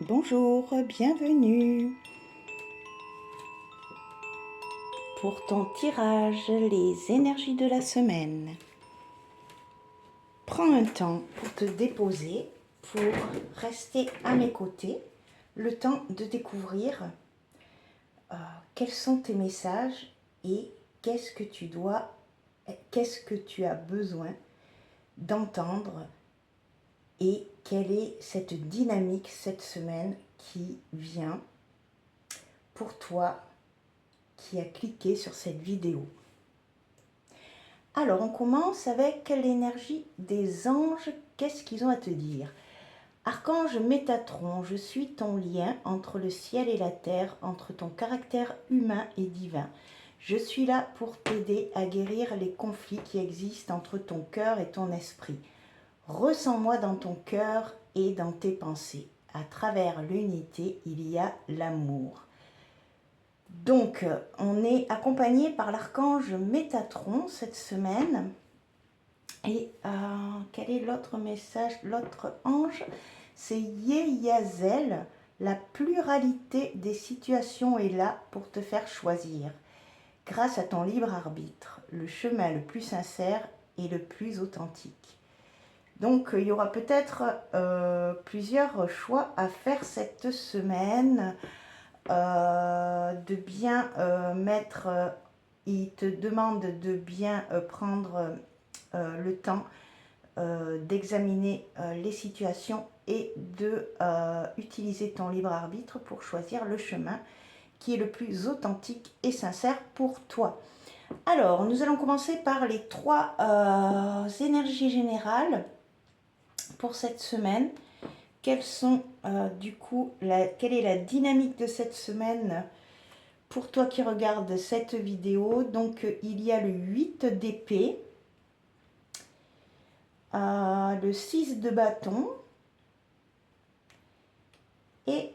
Bonjour, bienvenue pour ton tirage, les énergies de la semaine. Prends un temps pour te déposer, pour rester à mes côtés, le temps de découvrir quels sont tes messages et qu'est-ce que tu as besoin d'entendre et quelle est cette dynamique cette semaine qui vient pour toi qui a cliqué sur cette vidéo. Alors, on commence avec l'énergie des anges. Qu'est-ce qu'ils ont à te dire? Archange Métatron, je suis ton lien entre le ciel et la terre, entre ton caractère humain et divin. Je suis là pour t'aider à guérir les conflits qui existent entre ton cœur et ton esprit. Ressens-moi dans ton cœur et dans tes pensées. À travers l'unité, il y a l'amour. Donc, on est accompagné par l'archange Métatron cette semaine. Et quel est l'autre message? L'autre ange, c'est Yeyazel. La pluralité des situations est là pour te faire choisir. Grâce à ton libre arbitre, le chemin le plus sincère et le plus authentique. Donc, il y aura peut-être plusieurs choix à faire cette semaine. De bien mettre, il te demande de bien prendre le temps d'examiner les situations et de utiliser ton libre arbitre pour choisir le chemin qui est le plus authentique et sincère pour toi. Alors, nous allons commencer par les trois énergies générales pour cette semaine. Quelles sont quelle est la dynamique de cette semaine pour toi qui regardes cette vidéo? Donc il y a le 8 d'épée, le 6 de bâton et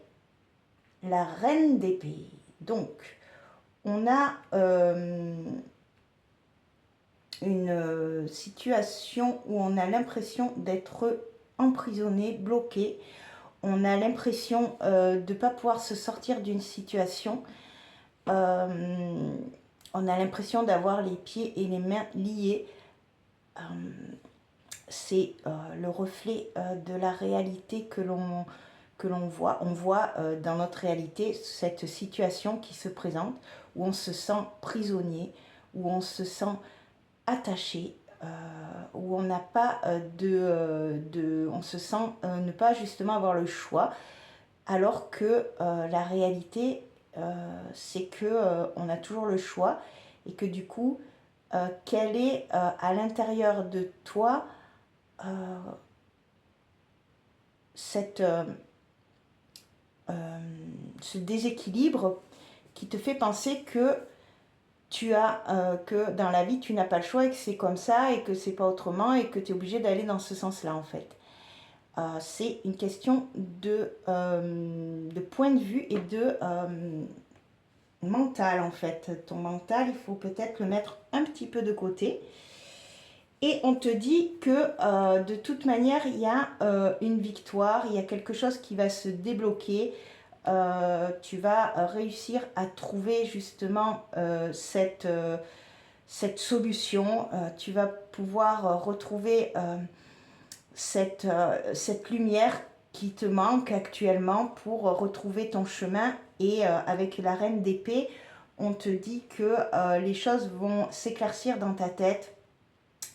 la reine d'épée. Donc on a une situation où on a l'impression d'être emprisonné, bloqué. On a l'impression de ne pas pouvoir se sortir d'une situation. On a l'impression d'avoir les pieds et les mains liés. C'est le reflet de la réalité que l'on voit. On voit dans notre réalité cette situation qui se présente où on se sent prisonnier, où on se sent attaché, où on n'a pas on se sent ne pas justement avoir le choix, alors que la réalité c'est que on a toujours le choix et que du coup quel est à l'intérieur de toi ce déséquilibre qui te fait penser que que dans la vie tu n'as pas le choix et que c'est comme ça et que c'est pas autrement et que tu es obligé d'aller dans ce sens-là en fait. C'est une question de point de vue et de mental en fait. Ton mental, il faut peut-être le mettre un petit peu de côté. Et on te dit que de toute manière, il y a une victoire, il y a quelque chose qui va se débloquer. Tu vas réussir à trouver justement cette solution. Tu vas pouvoir retrouver cette lumière qui te manque actuellement pour retrouver ton chemin. Et avec la reine d'épée, on te dit que les choses vont s'éclaircir dans ta tête,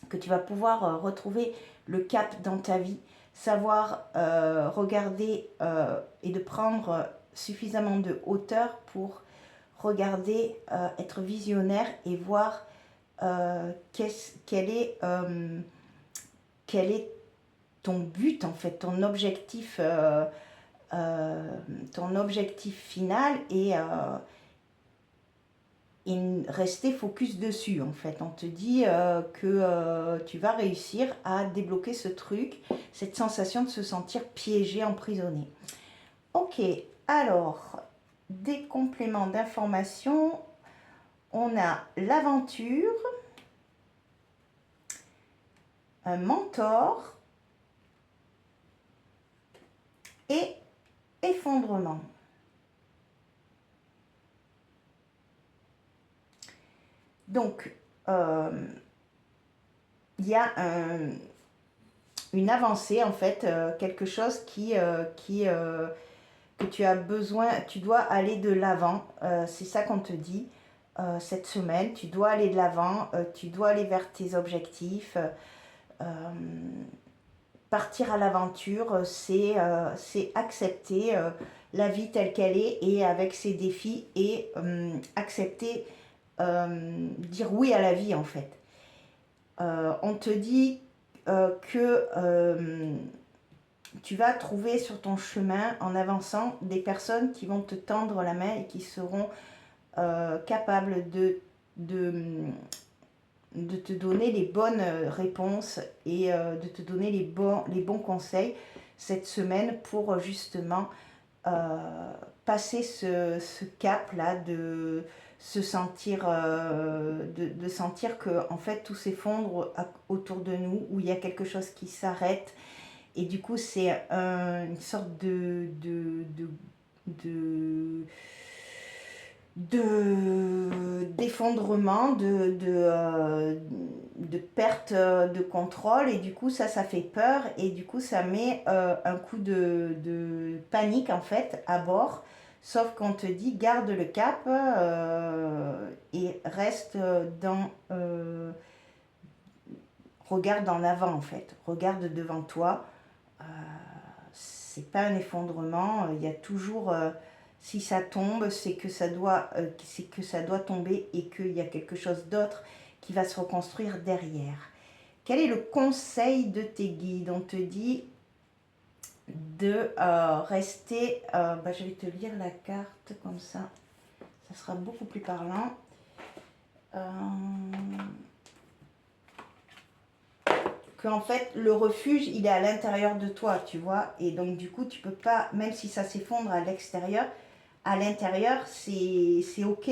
que tu vas pouvoir retrouver le cap dans ta vie, savoir regarder et de prendre suffisamment de hauteur pour regarder, être visionnaire et voir quel est ton but en fait, ton objectif final et rester focus dessus en fait. On te dit que tu vas réussir à débloquer ce truc, cette sensation de se sentir piégé, emprisonné. Ok, alors des compléments d'information, on a l'aventure, un mentor et effondrement. Donc, il y a une avancée, en fait, quelque chose que tu as besoin, tu dois aller de l'avant. C'est ça qu'on te dit cette semaine. Tu dois aller de l'avant, tu dois aller vers tes objectifs. Partir à l'aventure, c'est accepter la vie telle qu'elle est et avec ses défis et accepter, dire oui à la vie en fait. On te dit que tu vas trouver sur ton chemin en avançant des personnes qui vont te tendre la main et qui seront capables de te donner les bonnes réponses et de te donner les bons conseils cette semaine pour justement passer ce cap-là de se sentir, de sentir que en fait tout s'effondre autour de nous, où il y a quelque chose qui s'arrête. Et du coup, c'est une sorte d'effondrement, de perte de contrôle, et du coup ça fait peur, et du coup ça met un coup de panique en fait à bord, sauf qu'on te dit garde le cap et reste regarde en avant en fait, regarde devant toi. C'est pas un effondrement, il y a toujours si ça tombe, c'est que ça doit tomber et qu'il y a quelque chose d'autre qui va se reconstruire derrière. Quel est le conseil de tes guides? On te dit de rester, je vais te lire la carte comme ça sera beaucoup plus parlant. En fait le refuge il est à l'intérieur de toi, tu vois, et donc du coup tu peux pas, même si ça s'effondre à l'extérieur, à l'intérieur c'est ok,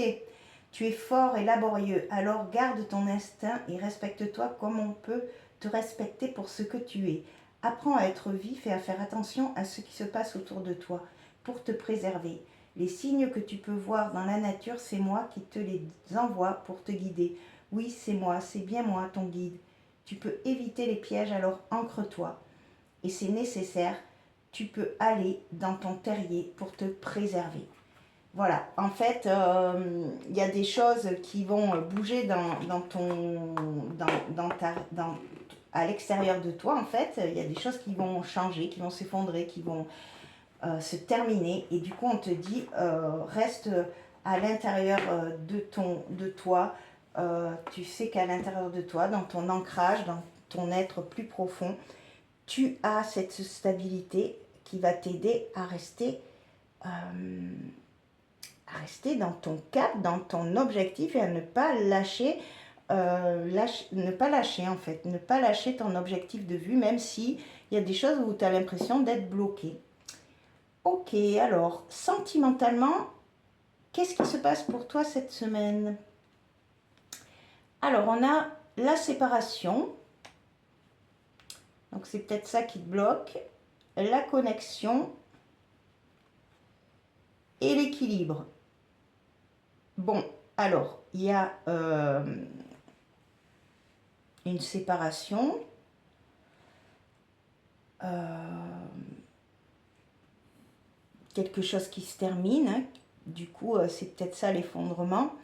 tu es fort et laborieux, alors garde ton instinct et respecte-toi comme on peut te respecter pour ce que tu es. Apprends à être vif et à faire attention à ce qui se passe autour de toi pour te préserver. Les signes que tu peux voir dans la nature, c'est moi qui te les envoie pour te guider. Oui, c'est moi, c'est bien moi ton guide. Tu peux éviter les pièges, alors ancre-toi. Et c'est nécessaire, tu peux aller dans ton terrier pour te préserver. Voilà, en fait, y a des choses qui vont bouger à l'extérieur de toi, en fait. Il y a des choses qui vont changer, qui vont s'effondrer, qui vont se terminer. Et du coup, on te dit, reste à l'intérieur de toi. Tu sais qu'à l'intérieur de toi, dans ton ancrage, dans ton être plus profond, tu as cette stabilité qui va t'aider à rester dans ton cap, dans ton objectif, et à ne pas lâcher, ne pas lâcher en fait, ne pas lâcher ton objectif de vue, même si il y a des choses où tu as l'impression d'être bloqué. Ok, alors sentimentalement, qu'est-ce qui se passe pour toi cette semaine? Alors, on a la séparation. Donc, c'est peut-être ça qui te bloque. La connexion et l'équilibre. Bon, alors, il y a une séparation. Quelque chose qui se termine. Hein. Du coup, c'est peut-être ça l'effondrement.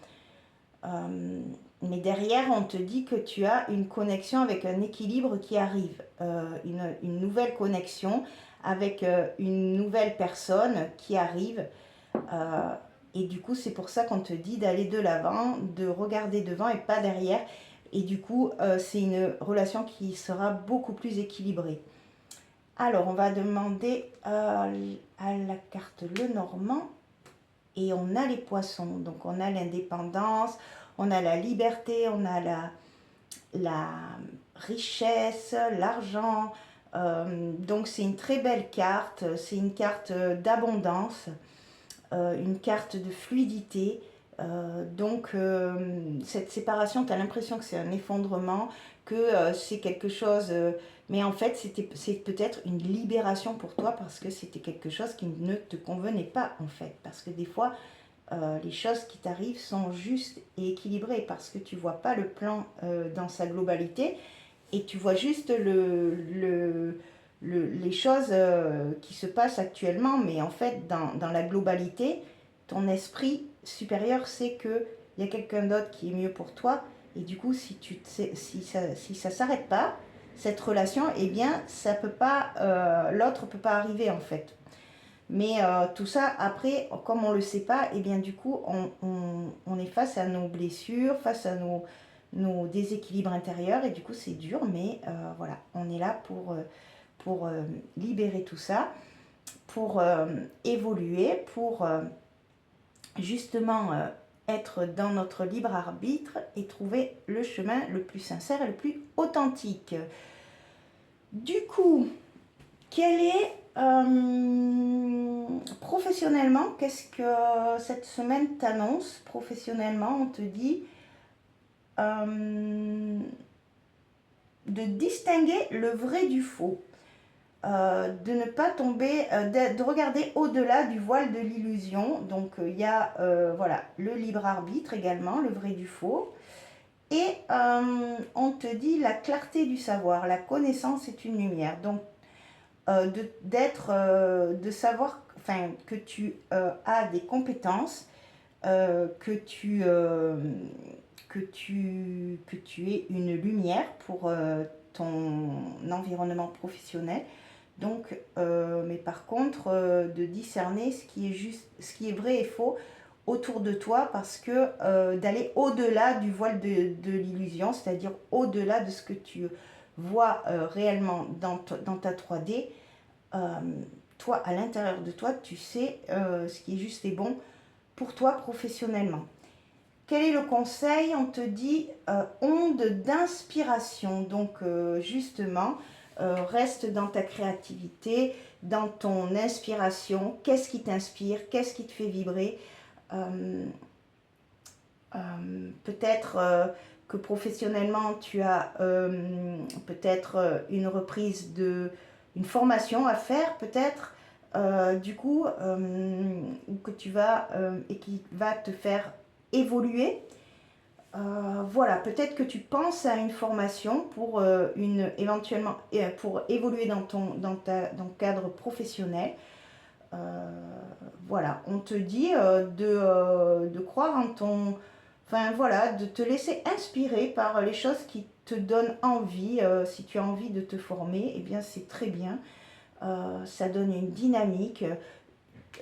Mais derrière, on te dit que tu as une connexion avec un équilibre qui arrive, une nouvelle connexion avec une nouvelle personne qui arrive. Et du coup, c'est pour ça qu'on te dit d'aller de l'avant, de regarder devant et pas derrière. Et du coup, c'est une relation qui sera beaucoup plus équilibrée. Alors, on va demander à la carte Lenormand. Et on a les poissons. Donc, on a l'indépendance, on a la liberté, on a la richesse, l'argent. Donc c'est une très belle carte, c'est une carte d'abondance, une carte de fluidité, Donc cette séparation, tu as l'impression que c'est un effondrement, que c'est quelque chose, mais en fait c'est peut-être une libération pour toi parce que c'était quelque chose qui ne te convenait pas en fait. Parce que des fois, les choses qui t'arrivent sont justes et équilibrées parce que tu vois pas le plan dans sa globalité et tu vois juste les choses qui se passent actuellement, mais en fait, dans la globalité, ton esprit supérieur sait qu'il y a quelqu'un d'autre qui est mieux pour toi, et du coup, si ça s'arrête pas, cette relation, eh bien, ça peut pas, l'autre peut pas arriver en fait. Mais tout ça, après, comme on ne le sait pas, et bien du coup, on est face à nos blessures, face à nos déséquilibres intérieurs, et du coup, c'est dur, mais voilà, on est là pour libérer tout ça, pour évoluer, pour justement être dans notre libre arbitre et trouver le chemin le plus sincère et le plus authentique. Du coup, quel est professionnellement, qu'est-ce que cette semaine t'annonce? Professionnellement, on te dit de distinguer le vrai du faux, de ne pas tomber, de regarder au-delà du voile de l'illusion. Donc il y a voilà, le libre arbitre également, le vrai du faux. Et on te dit la clarté du savoir, la connaissance est une lumière. Donc de savoir enfin, que tu as des compétences, que tu es une lumière pour ton environnement professionnel. Donc, mais par contre, de discerner ce qui est juste, ce qui est vrai et faux autour de toi, parce que d'aller au-delà du voile de l'illusion, c'est-à-dire au-delà de ce que tu vois réellement dans ta 3D, toi, à l'intérieur de toi, tu sais ce qui est juste et bon pour toi professionnellement. Quel est le conseil? On te dit onde d'inspiration. Donc justement, reste dans ta créativité, dans ton inspiration. Qu'est-ce qui t'inspire? Qu'est-ce qui te fait vibrer? Peut-être que professionnellement, tu as peut-être une reprise une formation à faire, peut-être, du coup, que tu vas, et qui va te faire évoluer. Voilà, peut-être que tu penses à une formation pour éventuellement pour évoluer dans ton cadre professionnel. Voilà, on te dit de croire en ton... Enfin voilà, de te laisser inspirer par les choses qui te donnent envie. Si tu as envie de te former, eh bien c'est très bien. Ça donne une dynamique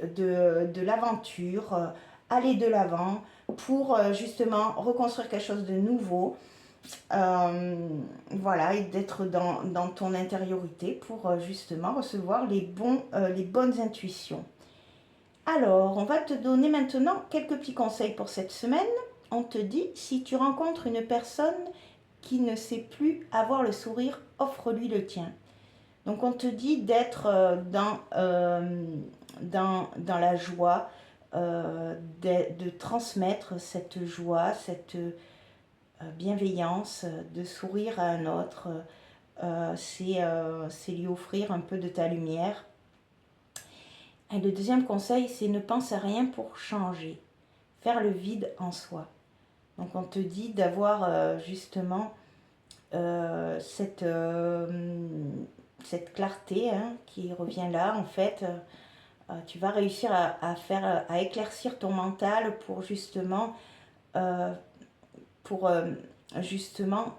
de l'aventure, aller de l'avant pour justement reconstruire quelque chose de nouveau. Voilà, et d'être dans ton intériorité pour justement recevoir les bonnes intuitions. Alors, on va te donner maintenant quelques petits conseils pour cette semaine. On te dit, si tu rencontres une personne qui ne sait plus avoir le sourire, offre-lui le tien. Donc on te dit d'être dans la joie, de transmettre cette joie, cette bienveillance, de sourire à un autre. C'est lui offrir un peu de ta lumière. Et le deuxième conseil, c'est ne pense à rien pour changer, faire le vide en soi. Donc on te dit d'avoir justement cette clarté qui revient là en fait. Tu vas réussir à éclaircir ton mental pour justement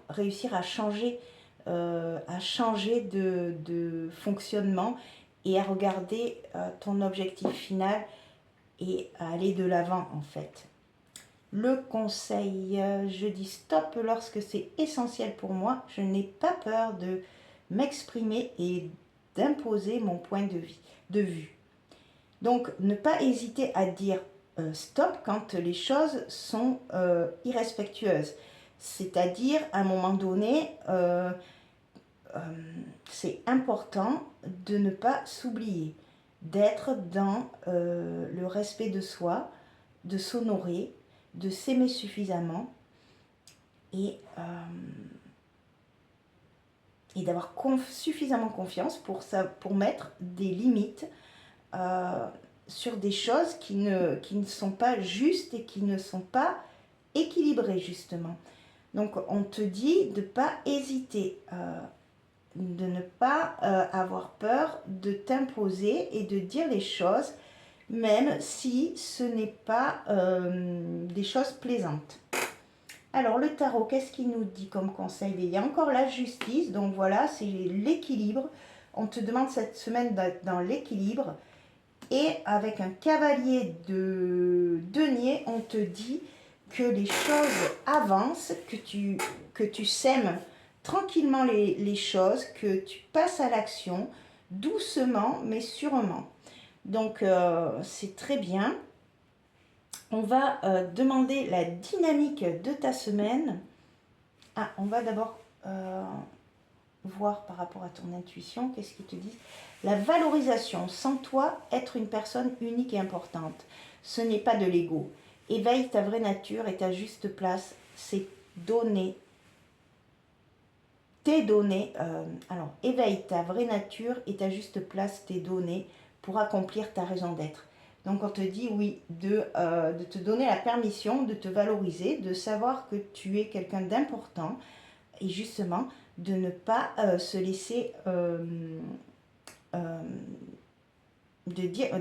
réussir à changer de fonctionnement et à regarder ton objectif final et à aller de l'avant en fait. Le conseil, je dis stop lorsque c'est essentiel pour moi. Je n'ai pas peur de m'exprimer et d'imposer mon point de vue. Donc, ne pas hésiter à dire stop quand les choses sont irrespectueuses. C'est-à-dire, à un moment donné, c'est important de ne pas s'oublier, d'être dans le respect de soi, de s'honorer, de s'aimer suffisamment et d'avoir suffisamment confiance pour mettre des limites sur des choses qui ne sont pas justes et qui ne sont pas équilibrées justement. Donc on te dit de ne pas hésiter, de ne pas avoir peur de t'imposer et de dire les choses, même si ce n'est pas des choses plaisantes. Alors le tarot, qu'est-ce qu'il nous dit comme conseil? Il y a encore la justice, donc voilà, c'est l'équilibre. On te demande cette semaine d'être dans l'équilibre. Et avec un cavalier de denier, on te dit que les choses avancent, que tu sèmes tranquillement les choses, que tu passes à l'action, doucement mais sûrement. Donc c'est très bien. On va demander la dynamique de ta semaine. Ah, on va d'abord voir par rapport à ton intuition, qu'est-ce qu'ils te disent. La valorisation, sans toi, être une personne unique et importante. Ce n'est pas de l'ego. Éveille ta vraie nature et ta juste place. C'est donné. T'es donné. Alors, éveille ta vraie nature et ta juste place t'est donnée pour accomplir ta raison d'être. Donc on te dit oui, de te donner la permission de te valoriser, de savoir que tu es quelqu'un d'important et justement de ne pas se laisser de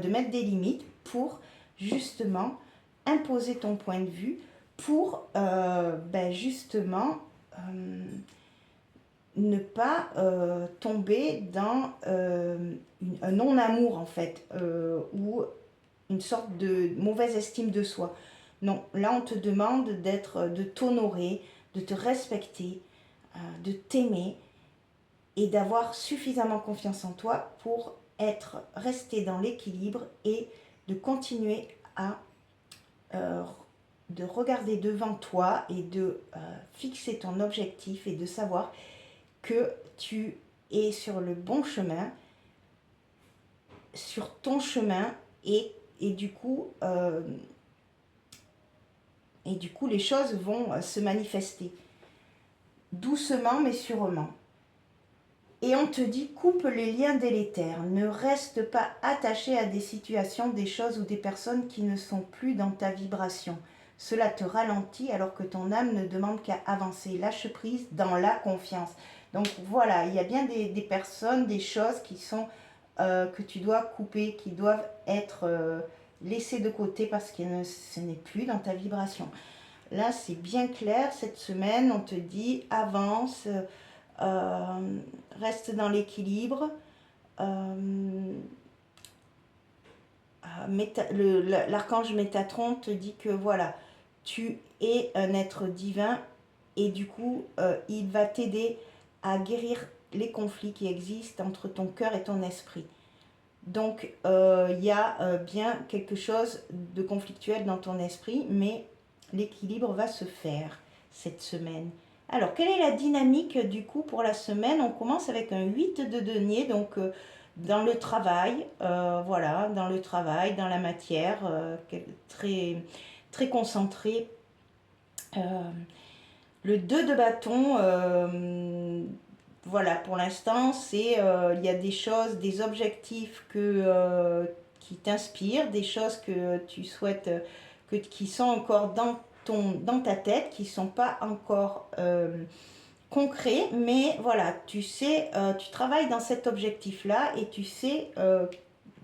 mettre des limites pour justement imposer ton point de vue pour justement ne pas tomber dans un non-amour en fait ou une sorte de mauvaise estime de soi. Non, là on te demande de t'honorer, de te respecter, de t'aimer et d'avoir suffisamment confiance en toi pour rester dans l'équilibre et de continuer à de regarder devant toi et de fixer ton objectif et de savoir que tu es sur le bon chemin, sur ton chemin et du coup les choses vont se manifester doucement mais sûrement. Et on te dit, coupe les liens délétères, ne reste pas attaché à des situations, des choses ou des personnes qui ne sont plus dans ta vibration. Cela te ralentit alors que ton âme ne demande qu'à avancer. Lâche prise dans la confiance. Donc voilà, il y a bien des personnes, des choses qui sont que tu dois couper, qui doivent être laissées de côté parce que ce n'est plus dans ta vibration. Là, c'est bien clair, cette semaine, on te dit, avance, reste dans l'équilibre. L'archange Métatron te dit que voilà, tu es un être divin et du coup, il va t'aider à guérir les conflits qui existent entre ton cœur et ton esprit. Donc, il y a bien quelque chose de conflictuel dans ton esprit, mais l'équilibre va se faire cette semaine. Alors, quelle est la dynamique du coup pour la semaine? On commence avec un 8 de denier, donc dans le travail, voilà, dans le travail, dans la matière, très, très concentré. Le 2 de bâton, voilà, pour l'instant, il y a des choses, des objectifs qui t'inspirent, des choses que tu souhaites, qui sont encore dans ta tête, qui ne sont pas encore concrets, mais voilà, tu sais, tu travailles dans cet objectif-là et tu sais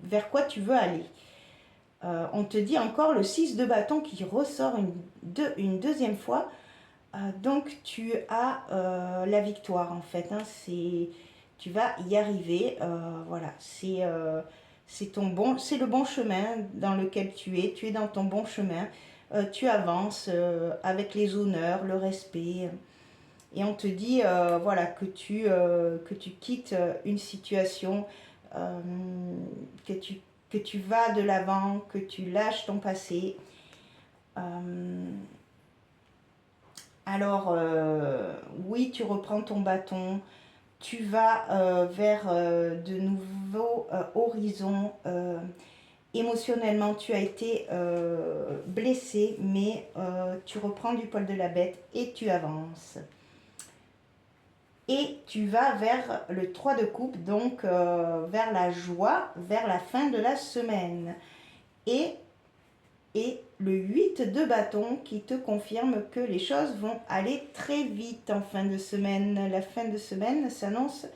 vers quoi tu veux aller. On te dit encore le 6 de bâton qui ressort une deuxième fois. Donc tu as la victoire en fait, hein, tu vas y arriver, voilà, c'est le bon chemin dans lequel tu es dans ton bon chemin, tu avances avec les honneurs, le respect, et on te dit voilà, que tu quittes une situation, que tu vas de l'avant, que tu lâches ton passé. Alors, oui, tu reprends ton bâton, tu vas vers de nouveaux horizons émotionnellement tu as été blessé, mais tu reprends du poil de la bête et tu avances. Et tu vas vers le 3 de coupe, donc vers la joie, vers la fin de la semaine. Et le 8 de bâton qui te confirme que les choses vont aller très vite en fin de semaine. La fin de semaine s'annonce,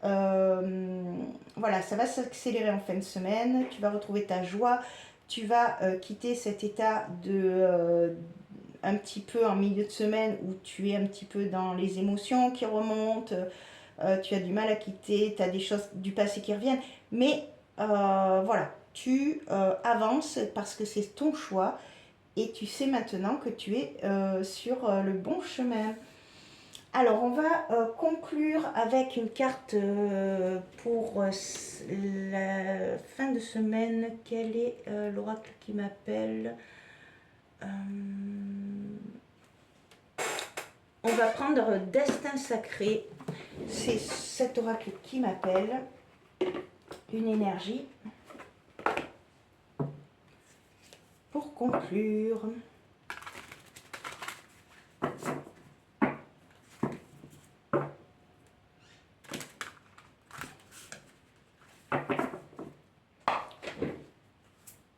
voilà, ça va s'accélérer en fin de semaine. Tu vas retrouver ta joie, tu vas quitter cet état de un petit peu en milieu de semaine où tu es un petit peu dans les émotions qui remontent, tu as du mal à quitter, tu as des choses du passé qui reviennent, mais voilà, tu avances parce que c'est ton choix et tu sais maintenant que tu es sur le bon chemin. Alors, on va conclure avec une carte pour la fin de semaine. Quel est l'oracle qui m'appelle? On va prendre Destin Sacré. C'est cet oracle qui m'appelle. Une énergie pour conclure.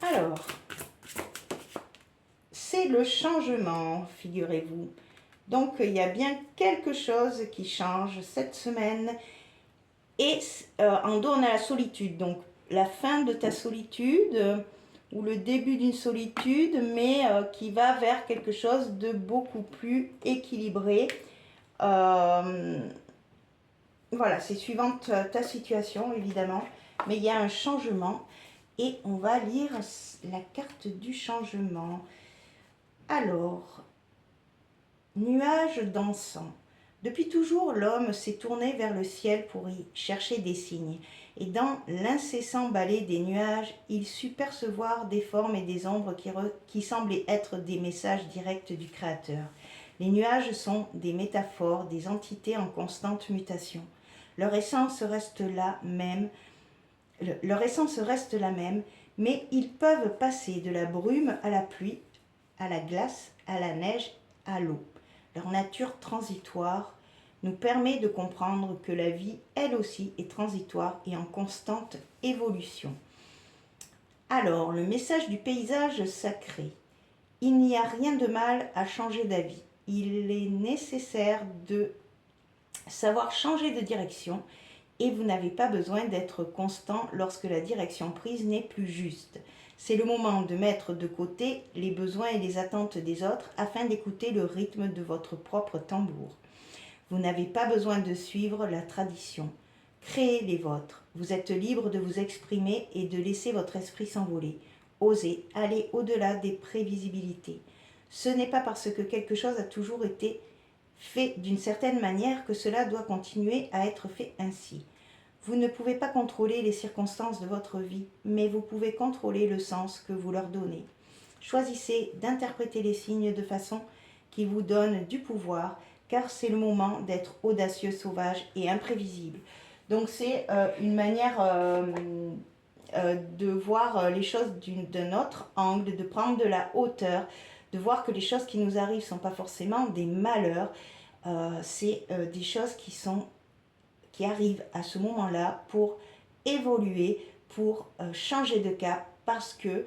Alors, c'est le changement, figurez-vous. Donc, il y a bien quelque chose qui change cette semaine. Et en dos, on a la solitude. Donc, la fin de ta solitude ou le début d'une solitude, mais qui va vers quelque chose de beaucoup plus équilibré. Voilà, c'est suivant ta situation, évidemment. Mais il y a un changement. Et on va lire la carte du changement. Alors, nuages dansants. Depuis toujours, l'homme s'est tourné vers le ciel pour y chercher des signes. Et dans l'incessant balai des nuages, il sut percevoir des formes et des ombres qui semblaient être des messages directs du Créateur. Les nuages sont des métaphores, des entités en constante mutation. Leur essence reste la même, mais ils peuvent passer de la brume à la pluie, à la glace, à la neige, à l'eau. Leur nature transitoire nous permet de comprendre que la vie, elle aussi, est transitoire et en constante évolution. Alors, le message du paysage sacré. Il n'y a rien de mal à changer d'avis. Il est nécessaire de savoir changer de direction et vous n'avez pas besoin d'être constant lorsque la direction prise n'est plus juste. C'est le moment de mettre de côté les besoins et les attentes des autres afin d'écouter le rythme de votre propre tambour. Vous n'avez pas besoin de suivre la tradition. Créez les vôtres. Vous êtes libre de vous exprimer et de laisser votre esprit s'envoler. Osez aller au-delà des prévisibilités. Ce n'est pas parce que quelque chose a toujours été fait d'une certaine manière que cela doit continuer à être fait ainsi. Vous ne pouvez pas contrôler les circonstances de votre vie, mais vous pouvez contrôler le sens que vous leur donnez. Choisissez d'interpréter les signes de façon qui vous donne du pouvoir, car c'est le moment d'être audacieux, sauvage et imprévisible. Donc c'est une manière de voir les choses d'un autre angle, de prendre de la hauteur, de voir que les choses qui nous arrivent ne sont pas forcément des malheurs, c'est des choses qui arrivent à ce moment-là pour évoluer, pour changer de cap, parce que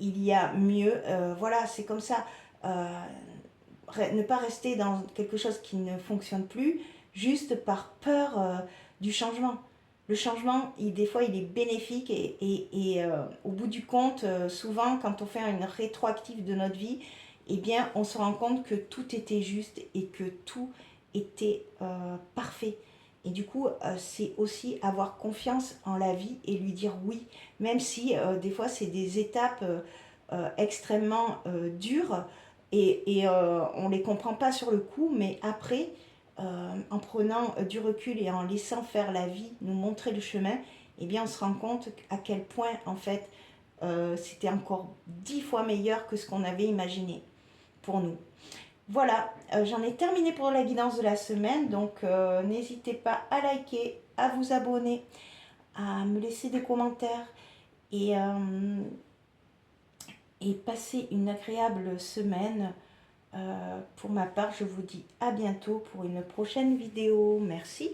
il y a mieux. Voilà, c'est comme ça. Ne pas rester dans quelque chose qui ne fonctionne plus, juste par peur du changement. Le changement, des fois, il est bénéfique et au bout du compte, souvent, quand on fait une rétroactive de notre vie, eh bien, on se rend compte que tout était juste et que tout était parfait. Et du coup, c'est aussi avoir confiance en la vie et lui dire oui, même si des fois, c'est des étapes extrêmement dures et on ne les comprend pas sur le coup, mais après, en prenant du recul et en laissant faire la vie, nous montrer le chemin, eh bien on se rend compte à quel point en fait c'était encore 10 fois meilleur que ce qu'on avait imaginé pour nous. Voilà, j'en ai terminé pour la guidance de la semaine, donc n'hésitez pas à liker, à vous abonner, à me laisser des commentaires et passez une agréable semaine. Pour ma part, je vous dis à bientôt pour une prochaine vidéo. Merci.